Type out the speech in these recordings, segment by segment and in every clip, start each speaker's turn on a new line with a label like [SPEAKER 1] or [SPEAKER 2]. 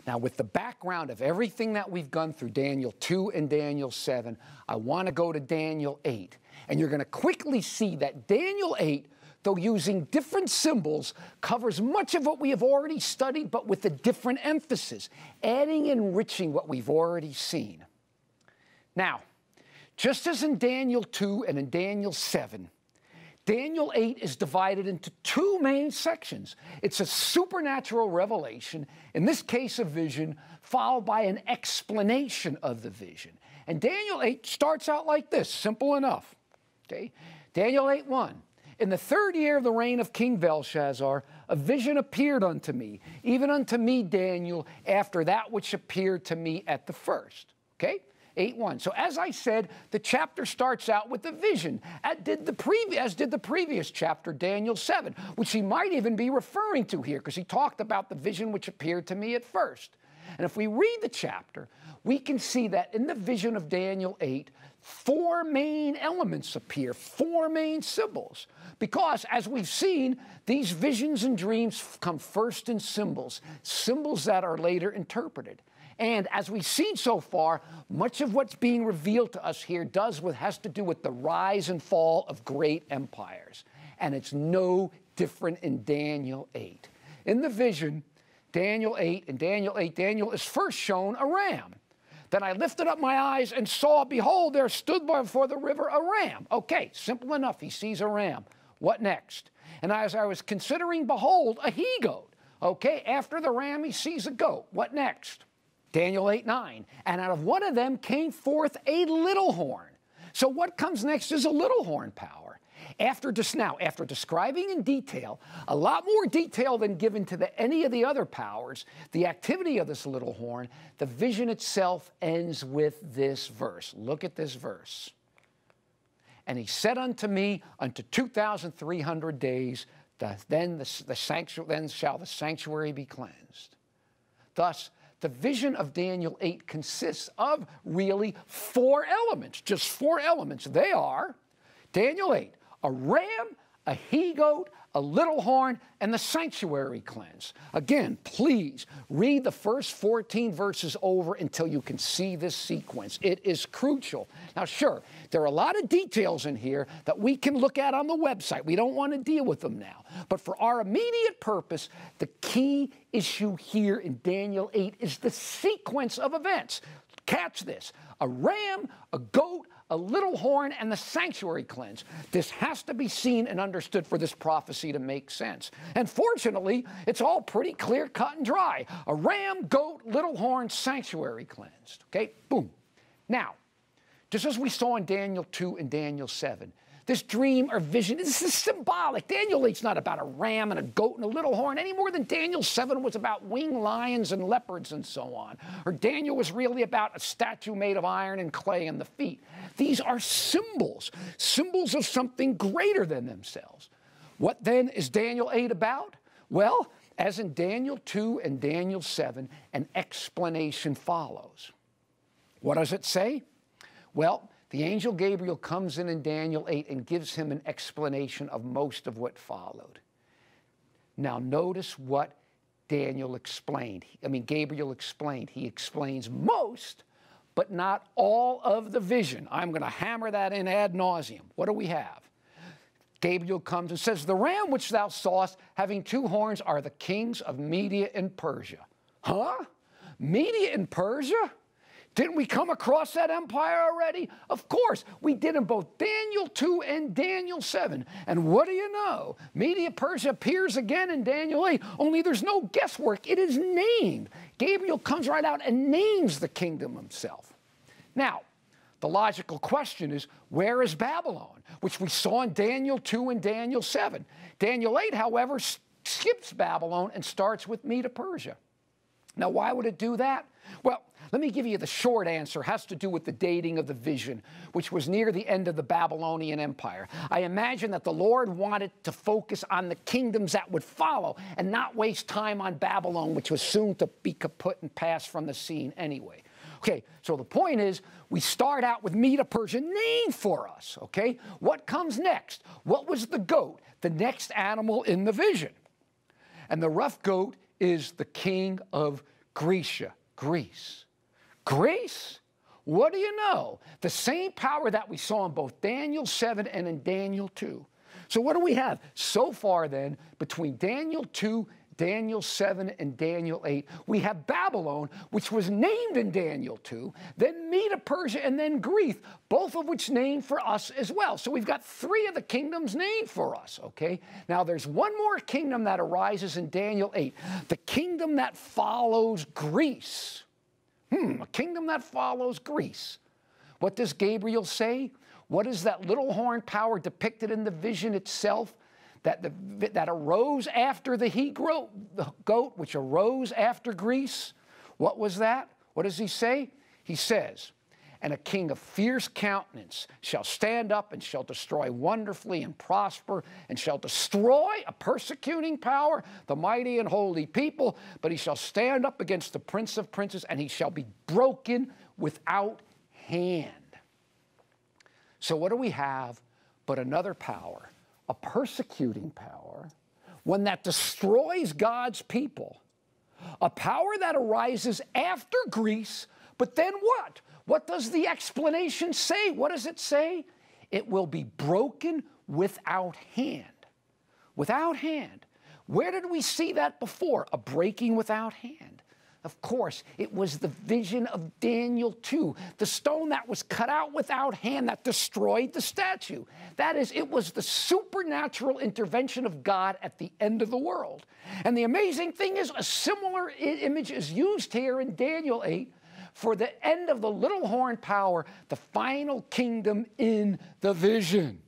[SPEAKER 1] Now, with the background of everything that we've gone through, Daniel 2 and Daniel 7, I want to go to Daniel 8. And you're going to quickly see that Daniel 8, though using different symbols, covers much of what we have already studied, but with a different emphasis, adding and enriching what we've already seen. Now, just as in Daniel 2 and in Daniel 7, Daniel 8 is divided into two main sections. It's a supernatural revelation, in this case a vision, followed by an explanation of the vision. And Daniel 8 starts out like this, simple enough. Okay? Daniel 8:1. In the 3rd year of the reign of King Belshazzar, a vision appeared unto me, even unto me, Daniel, after that which appeared to me at the first. Okay? 8:1. So as I said, the chapter starts out with the vision, as did the previous chapter, Daniel 7, which he might even be referring to here, because he talked about the vision which appeared to me at first. And if we read the chapter, we can see that in the vision of Daniel 8, 4 main elements appear, 4 main symbols. Because, as we've seen, these visions and dreams come first in symbols, symbols that are later interpreted. And as we've seen so far, much of what's being revealed to us here has to do with the rise and fall of great empires. And it's no different in Daniel 8. In the vision, Daniel 8, Daniel is first shown a ram. Then I lifted up my eyes and saw, behold, there stood before the river a ram. Okay, simple enough. He sees a ram. What next? And as I was considering, behold, a he-goat. Okay, after the ram, he sees a goat. What next? Daniel 8:9. And out of one of them came forth a little horn. So what comes next is a little horn power. After describing in detail, a lot more detail than given to any of the other powers, the activity of this little horn, the vision itself ends with this verse. Look at this verse. And he said unto me, unto 2,300 days, then shall the sanctuary be cleansed. Thus, the vision of Daniel 8 consists of really 4 elements, just 4 elements. They are Daniel 8, a ram, a he-goat, a little horn, and the sanctuary cleanse. Again, please read the first 14 verses over until you can see this sequence. It is crucial. Now, sure, there are a lot of details in here that we can look at on the website. We don't want to deal with them now. But for our immediate purpose, the key issue here in Daniel 8 is the sequence of events. Catch this. A ram, a goat, a little horn, and the sanctuary cleanse. This has to be seen and understood for this prophecy to make sense. And fortunately, it's all pretty clear, cut, and dry. A ram, goat, little horn, sanctuary cleansed. Okay, boom. Now, just as we saw in Daniel 2 and Daniel 7, this dream or vision, this is symbolic. Daniel 8's not about a ram and a goat and a little horn any more than Daniel 7 was about winged lions and leopards and so on. Or Daniel was really about a statue made of iron and clay and the feet. These are symbols, symbols of something greater than themselves. What then is Daniel 8 about? Well, as in Daniel 2 and Daniel 7, an explanation follows. What does it say? Well, the angel Gabriel comes in Daniel 8 and gives him an explanation of most of what followed. Now notice what Gabriel explained. He explains most, but not all of the vision. I'm going to hammer that in ad nauseum. What do we have? Gabriel comes and says, the ram which thou sawest having 2 horns are the kings of Media and Persia. Huh? Media and Persia? Didn't we come across that empire already? Of course, we did in both Daniel 2 and Daniel 7. And what do you know? Media Persia appears again in Daniel 8, only there's no guesswork. It is named. Gabriel comes right out and names the kingdom himself. Now, the logical question is, where is Babylon? Which we saw in Daniel 2 and Daniel 7. Daniel 8, however, skips Babylon and starts with Media Persia. Now, why would it do that? Well, let me give you the short answer. It has to do with the dating of the vision, which was near the end of the Babylonian Empire. I imagine that the Lord wanted to focus on the kingdoms that would follow and not waste time on Babylon, which was soon to be kaput and pass from the scene anyway. Okay, so the point is, we start out with Media Persia named for us, okay? What comes next? What was the goat, the next animal in the vision? And the rough goat is the king of Grecia, Greece. Greece? What do you know? The same power that we saw in both Daniel 7 and in Daniel 2. So what do we have? So far then, between Daniel 2, Daniel 7, and Daniel 8, we have Babylon, which was named in Daniel 2, then Medo-Persia, and then Greece, both of which named for us as well. So we've got 3 of the kingdoms named for us, okay? Now there's one more kingdom that arises in Daniel 8, the kingdom that follows Greece. A kingdom that follows Greece. What does Gabriel say? What is that little horn power depicted in the vision itself? That arose after the he-goat, which arose after Greece. What was that? What does he say? He says, and a king of fierce countenance shall stand up and shall destroy wonderfully and prosper, and shall destroy a persecuting power, the mighty and holy people, but he shall stand up against the prince of princes, and he shall be broken without hand. So what do we have but another power? A persecuting power, one that destroys God's people, a power that arises after Greece, but then what? What does the explanation say? What does it say? It will be broken without hand. Without hand. Where did we see that before? A breaking without hand. Of course, it was the vision of Daniel 2, the stone that was cut out without hand that destroyed the statue. That is, it was the supernatural intervention of God at the end of the world. And the amazing thing is, a similar image is used here in Daniel 8 for the end of the little horn power, the final kingdom in the vision.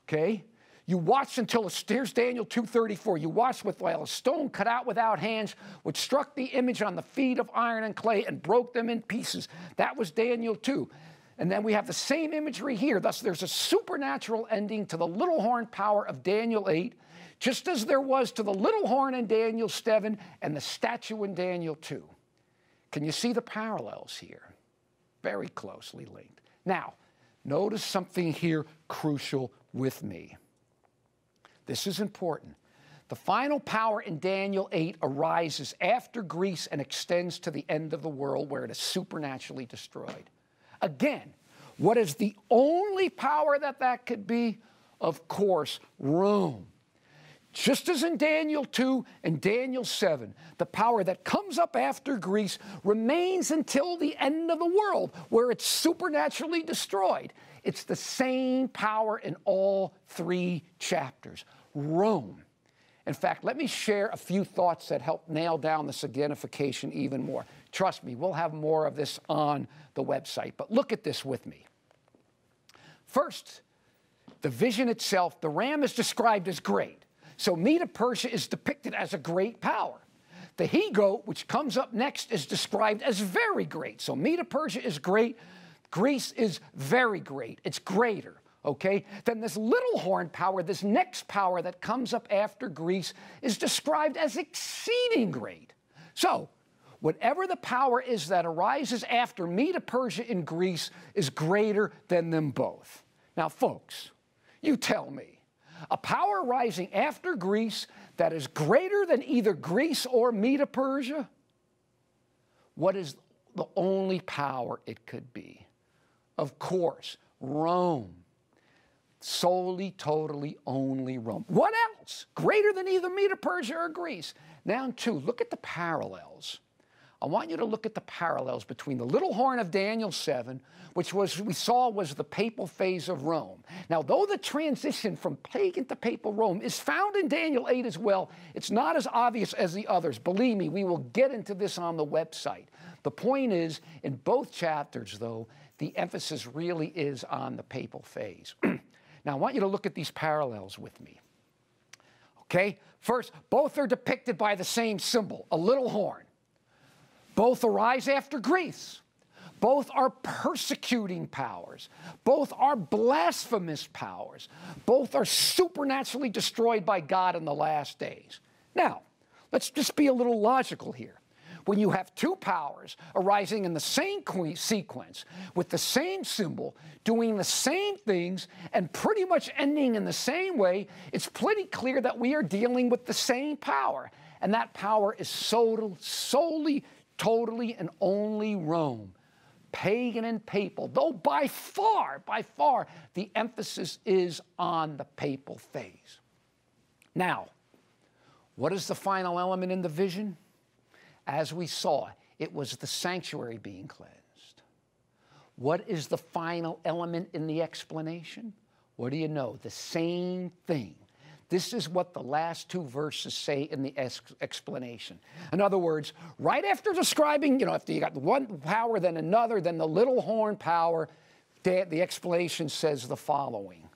[SPEAKER 1] Okay? You watched until, here's Daniel 2:34. You watched while a stone cut out without hands, which struck the image on the feet of iron and clay and broke them in pieces. That was Daniel 2. And then we have the same imagery here. Thus, there's a supernatural ending to the little horn power of Daniel 8, just as there was to the little horn in Daniel 7 and the statue in Daniel 2. Can you see the parallels here? Very closely linked. Now, notice something here crucial with me. This is important. The final power in Daniel 8 arises after Greece and extends to the end of the world where it is supernaturally destroyed. Again, what is the only power that could be? Of course, Rome. Just as in Daniel 2 and Daniel 7, the power that comes up after Greece remains until the end of the world where it's supernaturally destroyed. It's the same power in all 3 chapters. Rome. In fact, let me share a few thoughts that help nail down this identification even more. Trust me, we'll have more of this on the website, but look at this with me. First, the vision itself, the ram is described as great. So Medo-Persia is depicted as a great power. The he-goat, which comes up next, is described as very great. So Medo-Persia is great. Greece is very great. It's greater. Okay? Then this little horn power, this next power that comes up after Greece, is described as exceeding great. So, whatever the power is that arises after Medo-Persia in Greece is greater than them both. Now, folks, you tell me, a power rising after Greece that is greater than either Greece or Medo-Persia, what is the only power it could be? Of course, Rome. Solely, totally, only Rome. What else? Greater than either Medo-Persia or Greece. Now, 2, look at the parallels. I want you to look at the parallels between the little horn of Daniel 7, which we saw was the papal phase of Rome. Now, though the transition from pagan to papal Rome is found in Daniel 8 as well, it's not as obvious as the others. Believe me, we will get into this on the website. The point is, in both chapters, though, the emphasis really is on the papal phase. Now, I want you to look at these parallels with me. Okay? First, both are depicted by the same symbol, a little horn. Both arise after Greece. Both are persecuting powers. Both are blasphemous powers. Both are supernaturally destroyed by God in the last days. Now, let's just be a little logical here. When you have 2 powers arising in the same sequence, with the same symbol, doing the same things, and pretty much ending in the same way, it's pretty clear that we are dealing with the same power. And that power is solely, totally and only Rome, pagan and papal, though by far, the emphasis is on the papal phase. Now, what is the final element in the vision? As we saw, it was the sanctuary being cleansed. What is the final element in the explanation? What do you know? The same thing. This is what the last two verses say in the explanation. In other words, right after describing, after you got one power, then another, then the little horn power, the explanation says the following.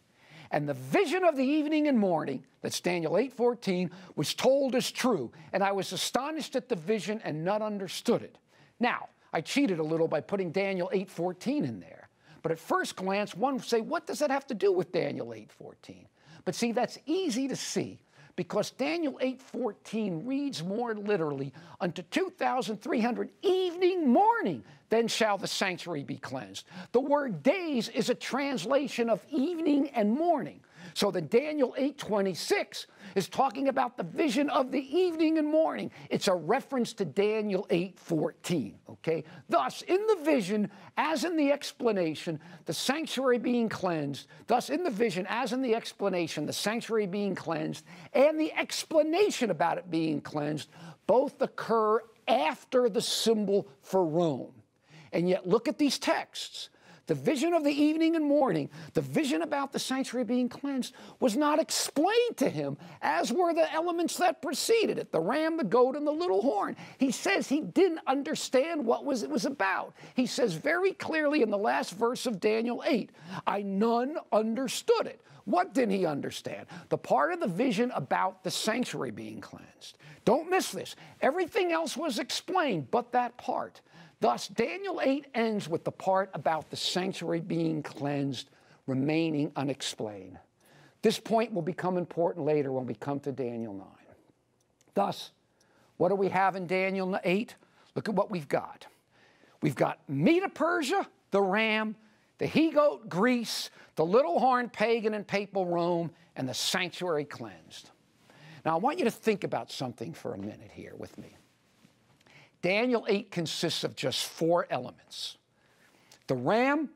[SPEAKER 1] And the vision of the evening and morning, that's Daniel 8:14, was told as true. And I was astonished at the vision and not understood it. Now, I cheated a little by putting Daniel 8:14 in there. But at first glance, one would say, what does that have to do with Daniel 8:14? But see, that's easy to see because Daniel 8:14 reads more literally, unto 2,300 evening morning, then shall the sanctuary be cleansed. The word days is a translation of evening and morning. So the Daniel 8:26 is talking about the vision of the evening and morning. It's a reference to Daniel 8:14, okay? Thus, in the vision, as in the explanation, the sanctuary being cleansed, thus in the vision, as in the explanation, the sanctuary being cleansed, and the explanation about it being cleansed, both occur after the symbol for Rome. And yet, look at these texts. The vision of the evening and morning, the vision about the sanctuary being cleansed, was not explained to him, as were the elements that preceded it, the ram, the goat, and the little horn. He says he didn't understand what it was about. He says very clearly in the last verse of Daniel 8, I none understood it. What didn't he understand? The part of the vision about the sanctuary being cleansed. Don't miss this. Everything else was explained but that part. Thus, Daniel 8 ends with the part about the sanctuary being cleansed remaining unexplained. This point will become important later when we come to Daniel 9. Thus, what do we have in Daniel 8? Look at what we've got. We've got Medo-Persia, the ram, the he-goat, Greece, the little horn, pagan and papal Rome, and the sanctuary cleansed. Now, I want you to think about something for a minute here with me. Daniel 8 consists of just 4 elements. The ram,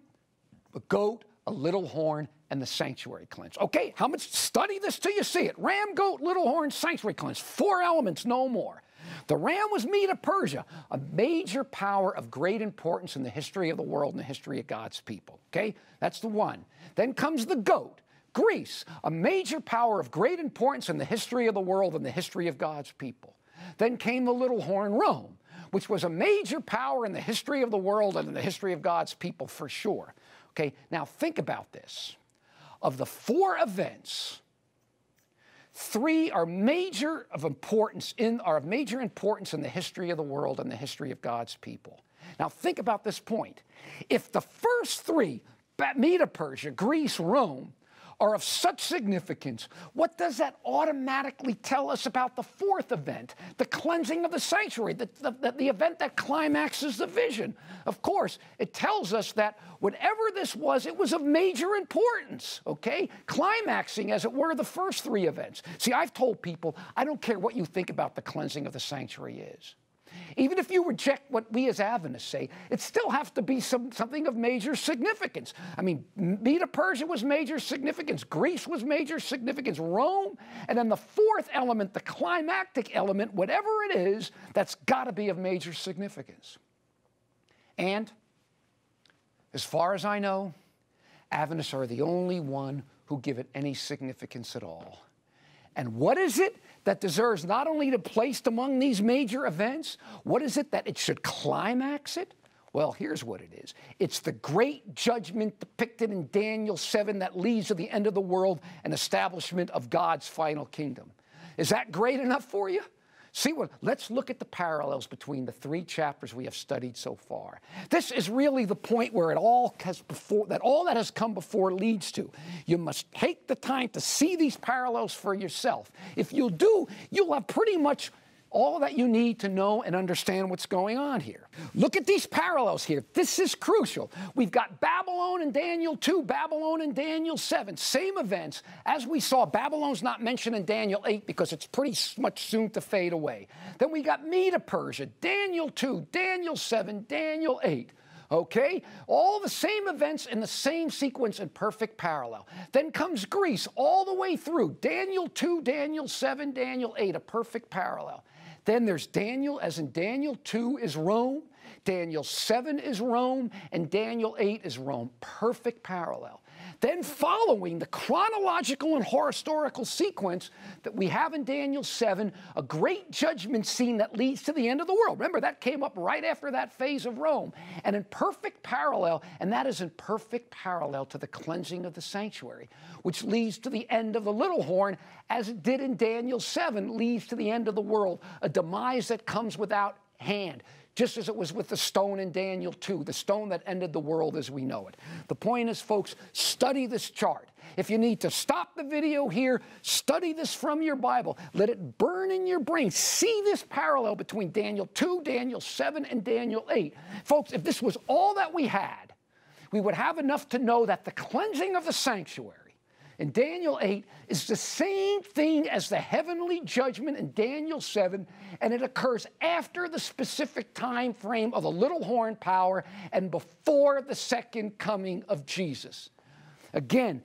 [SPEAKER 1] a goat, a little horn, and the sanctuary cleansed. Okay, how much? Study this till you see it. Ram, goat, little horn, sanctuary cleansed. 4 elements, no more. The ram was Medo-Persia, a major power of great importance in the history of the world and the history of God's people. Okay, that's the one. Then comes the goat, Greece, a major power of great importance in the history of the world and the history of God's people. Then came the little horn, Rome, which was a major power in the history of the world and in the history of God's people for sure. Okay, now think about this. Of the 4 events, 3 are of major importance in the history of the world and the history of God's people. Now think about this point. If the first 3, Medo-Persia, Greece, Rome, are of such significance, what does that automatically tell us about the 4th event, the cleansing of the sanctuary, the event that climaxes the vision? Of course, it tells us that whatever this was, it was of major importance, okay? Climaxing, as it were, the first 3 events. See, I've told people, I don't care what you think about the cleansing of the sanctuary is. Even if you reject what we as Adventists say, it still has to be something of major significance. I mean, Medo-Persia was major significance. Greece was major significance. Rome. And then the 4th element, the climactic element, whatever it is, that's got to be of major significance. And as far as I know, Adventists are the only one who give it any significance at all. And what is it that deserves not only to be placed among these major events, what is it that it should climax it? Well, here's what it is. It's the great judgment depicted in Daniel 7 that leads to the end of the world and establishment of God's final kingdom. Is that great enough for you? Let's look at the parallels between the 3 chapters we have studied so far. This is really the point where all that has come before leads to. You must take the time to see these parallels for yourself. If you do, you'll have pretty much all that you need to know and understand what's going on here. Look at these parallels here. This is crucial. We've got Babylon in Daniel 2, Babylon in Daniel 7. Same events. As we saw, Babylon's not mentioned in Daniel 8 because it's pretty much soon to fade away. Then we got Medo-Persia, Daniel 2, Daniel 7, Daniel 8. Okay? All the same events in the same sequence in perfect parallel. Then comes Greece all the way through. Daniel 2, Daniel 7, Daniel 8, a perfect parallel. Then there's Daniel, as in Daniel 2 is Rome, Daniel 7 is Rome, and Daniel 8 is Rome. Perfect parallel. Then following the chronological and historical sequence that we have in Daniel 7, a great judgment scene that leads to the end of the world. Remember, that came up right after that phase of Rome. And in perfect parallel, and that is in perfect parallel to the cleansing of the sanctuary, which leads to the end of the little horn, as it did in Daniel 7, leads to the end of the world, a demise that comes without hand. Just as it was with the stone in Daniel 2, the stone that ended the world as we know it. The point is, folks, study this chart. If you need to stop the video here, study this from your Bible. Let it burn in your brain. See this parallel between Daniel 2, Daniel 7, and Daniel 8. Folks, if this was all that we had, we would have enough to know that the cleansing of the sanctuary in Daniel 8 is the same thing as the heavenly judgment in Daniel 7, and it occurs after the specific time frame of the little horn power and before the second coming of Jesus. Again,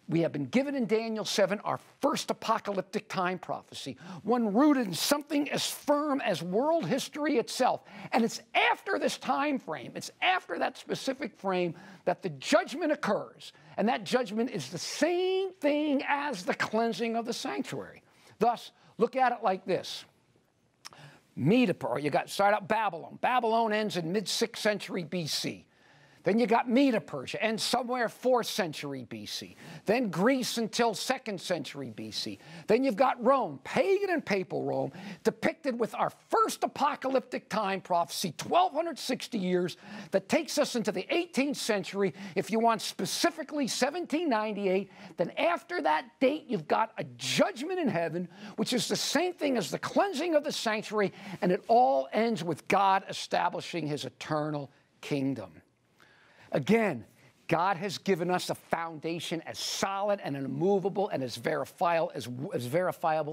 [SPEAKER 1] we have been given in Daniel 7 our first apocalyptic time prophecy, one rooted in something as firm as world history itself. And it's after this time frame, it's after that specific frame that the judgment occurs. And that judgment is the same thing as the cleansing of the sanctuary. Thus, look at it like this. Start out Babylon. Babylon ends in mid-6th century BC. Then you got Medo-Persia, and somewhere 4th century BC. Then Greece until 2nd century BC. Then you've got Rome, pagan and papal Rome, depicted with our first apocalyptic time prophecy, 1260 years, that takes us into the 18th century. If you want specifically 1798, then after that date, you've got a judgment in heaven, which is the same thing as the cleansing of the sanctuary, and it all ends with God establishing his eternal kingdom. Again, God has given us a foundation as solid and immovable and as verifiable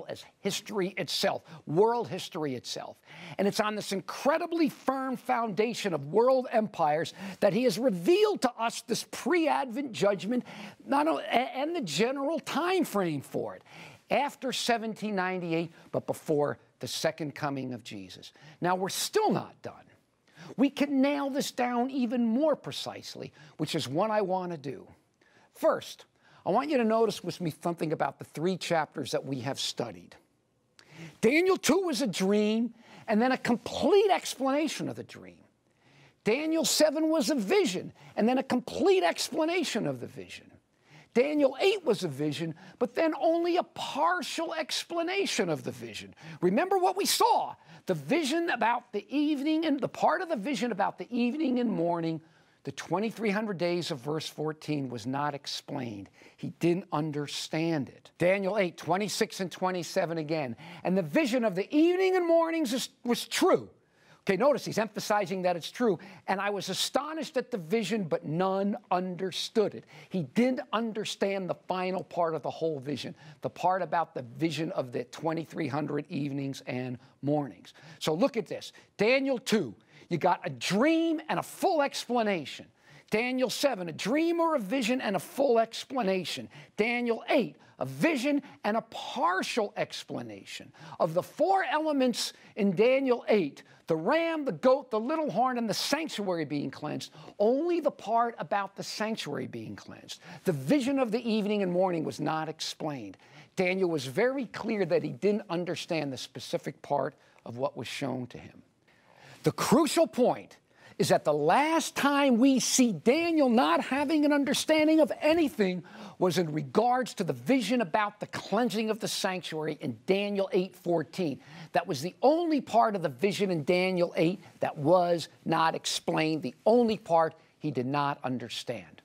[SPEAKER 1] as history itself, world history itself. And it's on this incredibly firm foundation of world empires that he has revealed to us this pre-Advent judgment and the general time frame for it, after 1798, but before the second coming of Jesus. Now, we're still not done. We can nail this down even more precisely, which is what I want to do. First, I want you to notice with me something about the 3 chapters that we have studied. Daniel 2 was a dream, and then a complete explanation of the dream. Daniel 7 was a vision, and then a complete explanation of the vision. Daniel 8 was a vision, but then only a partial explanation of the vision. Remember what we saw. The vision about the evening, and the part of the vision about the evening and morning, the 2300 days of verse 14 was not explained. He didn't understand it. Daniel 8, 26 and 27 again. And the vision of the evening and mornings was true. Okay, notice he's emphasizing that it's true. And I was astonished at the vision, but none understood it. He didn't understand the final part of the whole vision, the part about the vision of the 2300 evenings and mornings. So look at this. Daniel 2, you got a dream and a full explanation. Daniel 7, a dream or a vision and a full explanation. Daniel 8, a vision and a partial explanation. Of the 4 elements in Daniel 8, the ram, the goat, the little horn, and the sanctuary being cleansed, only the part about the sanctuary being cleansed. The vision of the evening and morning was not explained. Daniel was very clear that he didn't understand the specific part of what was shown to him. The crucial point is that the last time we see Daniel not having an understanding of anything was in regards to the vision about the cleansing of the sanctuary in Daniel 8:14. That was the only part of the vision in Daniel 8 that was not explained, the only part he did not understand.